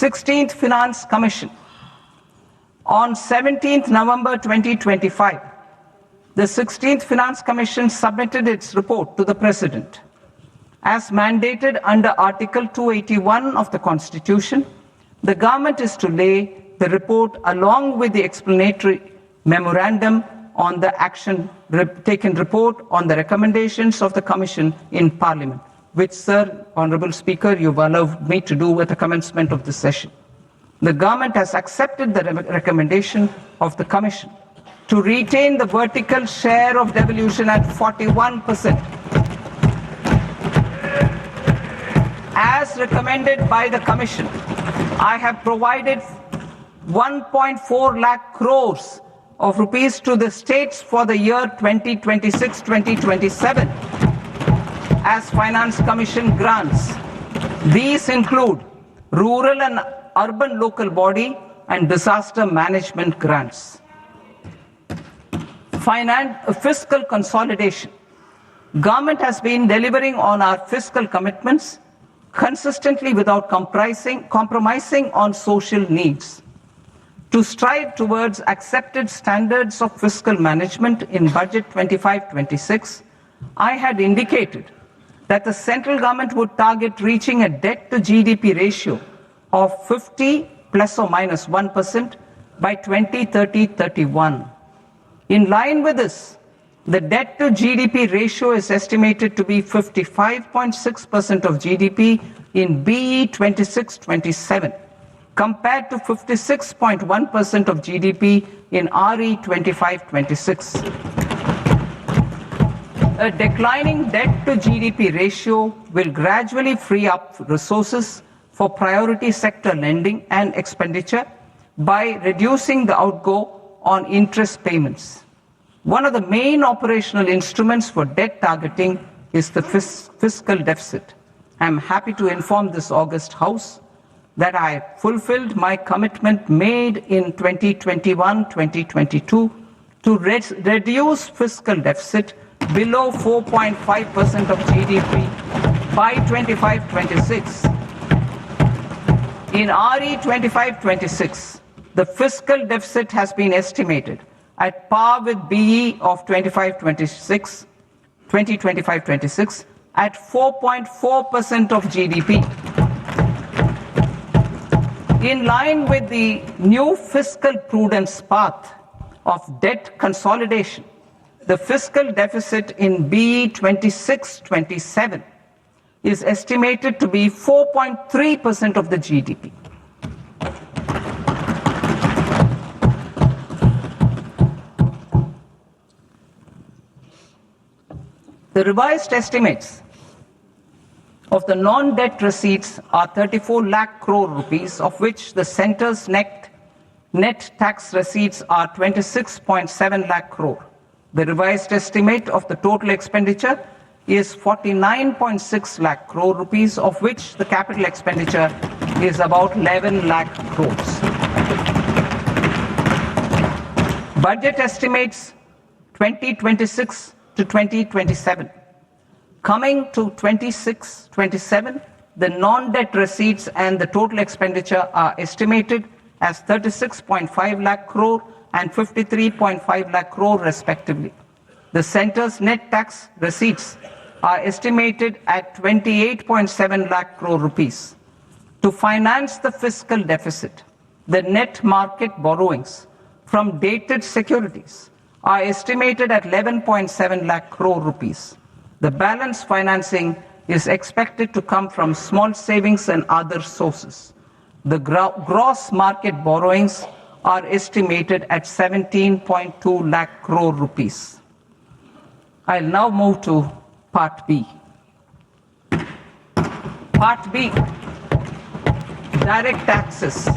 16th Finance Commission. On 17th November 2025, the 16th Finance Commission submitted its report to the President. As mandated under Article 281 of the Constitution, the government is to lay the report along with the explanatory memorandum on the action taken report on the recommendations of the Commission in Parliament, which, Sir, Honourable Speaker, you've allowed me to do at the commencement of this session. The government has accepted the recommendation of the Commission to retain the vertical share of devolution at 41%. As recommended by the Commission, I have provided 1.4 lakh crores of rupees to the states for the year 2026-2027 as Finance Commission grants. These include rural and urban local body and disaster management grants. Fiscal consolidation. Government has been delivering on our fiscal commitments consistently without compromising on social needs. To strive towards accepted standards of fiscal management in Budget 25-26, I had indicated that the central government would target reaching a debt to GDP ratio of 50 plus or minus 1% by 2030-31. In line with this, the debt to GDP ratio is estimated to be 55.6% of GDP in BE 26-27, compared to 56.1% of GDP in RE 25-26. A declining debt to GDP ratio will gradually free up resources for priority sector lending and expenditure by reducing the outgo on interest payments. One of the main operational instruments for debt targeting is the fiscal deficit. I am happy to inform this august House that I fulfilled my commitment made in 2021-2022 to reduce fiscal deficit below 4.5% of GDP by 25-26. In RE 25-26, the fiscal deficit has been estimated at par with BE of 2025-26 at 4.4% of GDP. In line with the new fiscal prudence path of debt consolidation, the fiscal deficit in BE 26-27 is estimated to be 4.3% of the GDP. The revised estimates of the non-debt receipts are 34 lakh crore rupees, of which the centre's net tax receipts are 26.7 lakh crore. The revised estimate of the total expenditure is 49.6 lakh crore rupees, of which the capital expenditure is about 11 lakh crores. Budget estimates 2026 to 2027. Coming to 26-27, the non-debt receipts and the total expenditure are estimated as 36.5 lakh crore and 53.5 lakh crore respectively. The centre's net tax receipts are estimated at 28.7 lakh crore rupees. To finance the fiscal deficit, the net market borrowings from dated securities are estimated at 11.7 lakh crore rupees. The balance financing is expected to come from small savings and other sources. The gross market borrowings are estimated at 17.2 lakh crore rupees. I'll now move to Part B. Part B, direct taxes.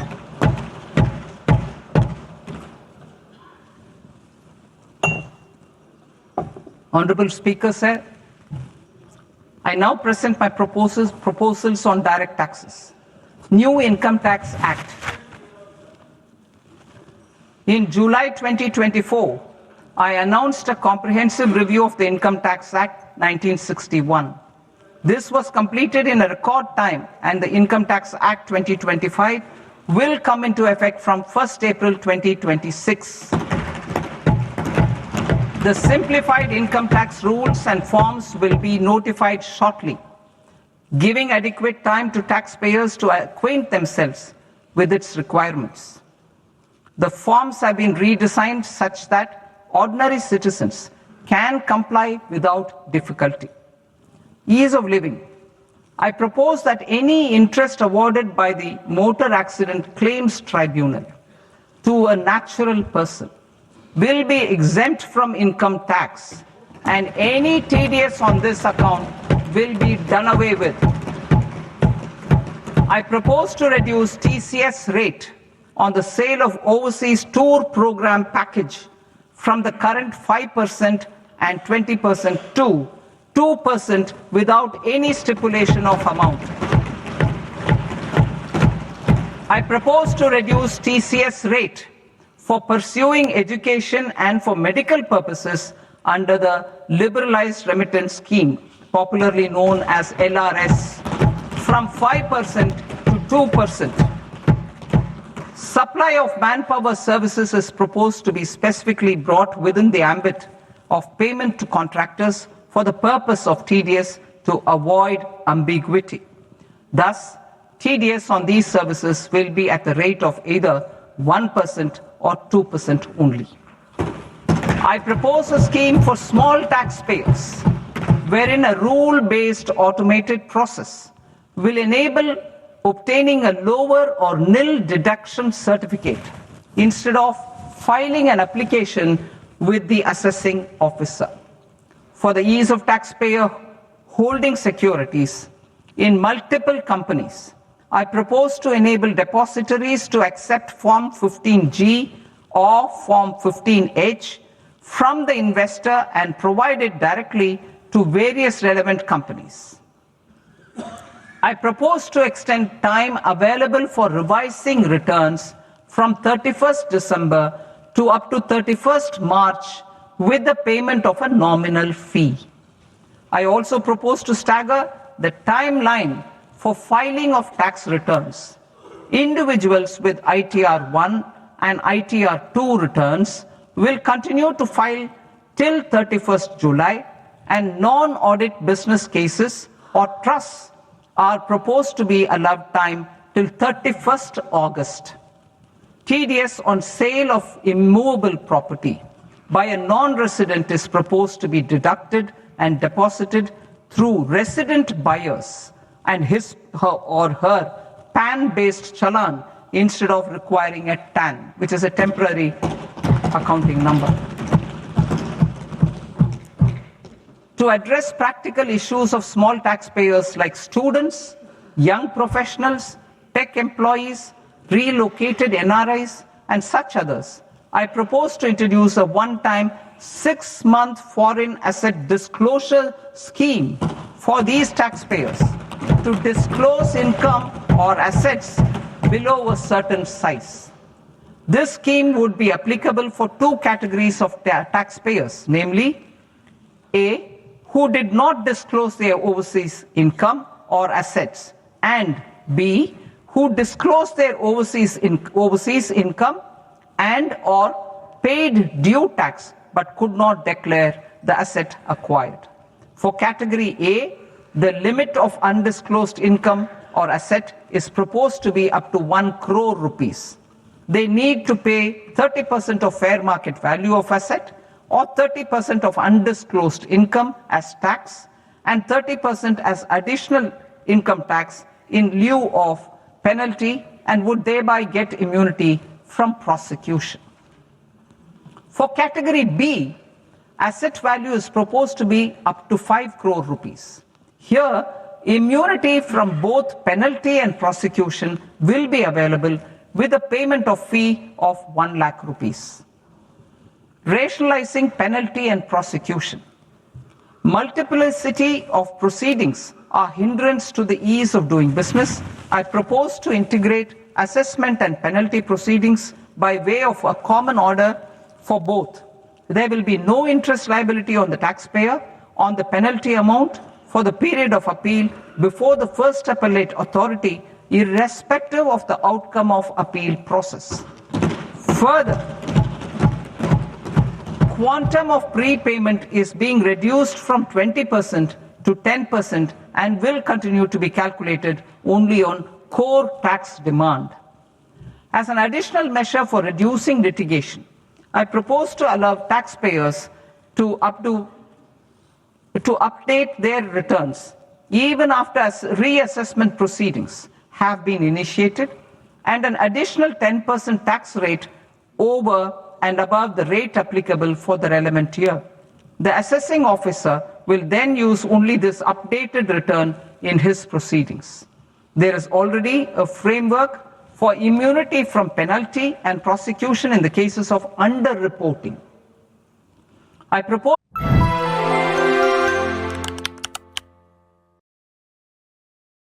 Honorable Speaker, sir, I now present my proposals on direct taxes. New Income Tax Act. In July 2024, I announced a comprehensive review of the Income Tax Act 1961, This was completed in a record time, and the Income Tax Act 2025 will come into effect from 1st April 2026. The simplified income tax rules and forms will be notified shortly, giving adequate time to taxpayers to acquaint themselves with its requirements. The forms have been redesigned such that ordinary citizens can comply without difficulty. Ease of living. I propose that any interest awarded by the Motor Accident Claims Tribunal to a natural person will be exempt from income tax, and any TDS on this account will be done away with. I propose to reduce TCS rate on the sale of overseas tour program package from the current 5% and 20% to 2% without any stipulation of amount. I propose to reduce TCS rate for pursuing education and for medical purposes under the Liberalized Remittance Scheme, popularly known as LRS, from 5% to 2%. Supply of manpower services is proposed to be specifically brought within the ambit of payment to contractors for the purpose of TDS to avoid ambiguity. Thus, TDS on these services will be at the rate of either 1% or 2% only. I propose a scheme for small taxpayers, wherein a rule-based automated process will enable obtaining a lower or nil deduction certificate instead of filing an application with the assessing officer. For the ease of taxpayer holding securities in multiple companies, I propose to enable depositories to accept Form 15G or Form 15H from the investor and provide it directly to various relevant companies. I propose to extend time available for revising returns from 31st December to up to 31st March with the payment of a nominal fee. I also propose to stagger the timeline for filing of tax returns. Individuals with ITR 1 and ITR 2 returns will continue to file till 31st July, and non-audit business cases or trusts are proposed to be allowed time till 31st August. TDS on sale of immovable property by a non-resident is proposed to be deducted and deposited through resident buyers and his or her PAN-based challan instead of requiring a TAN, which is a temporary accounting number. To address practical issues of small taxpayers like students, young professionals, tech employees, relocated NRIs, and such others, I propose to introduce a one-time 6-month foreign asset disclosure scheme for these taxpayers to disclose income or assets below a certain size. This scheme would be applicable for two categories of taxpayers, namely A, who did not disclose their overseas income or assets, and B, who disclosed their overseas income and or paid due tax but could not declare the asset acquired. For category A, the limit of undisclosed income or asset is proposed to be up to 1 crore rupees. They need to pay 30% of fair market value of asset or 30% of undisclosed income as tax and 30% as additional income tax in lieu of penalty, and would thereby get immunity from prosecution. For category B, asset value is proposed to be up to 5 crore rupees. Here, immunity from both penalty and prosecution will be available with a payment of fee of 1 lakh rupees. Rationalizing penalty and prosecution. Multiplicity of proceedings are hindrance to the ease of doing business. I propose to integrate assessment and penalty proceedings by way of a common order for both. There will be no interest liability on the taxpayer on the penalty amount for the period of appeal before the first appellate authority, irrespective of the outcome of appeal process. Further, quantum of prepayment is being reduced from 20% to 10% and will continue to be calculated only on core tax demand. As an additional measure for reducing litigation, I propose to allow taxpayers to update their returns even after reassessment proceedings have been initiated, and an additional 10% tax rate over and above the rate applicable for the relevant year. The assessing officer will then use only this updated return in his proceedings. There is already a framework for immunity from penalty and prosecution in the cases of underreporting. I propose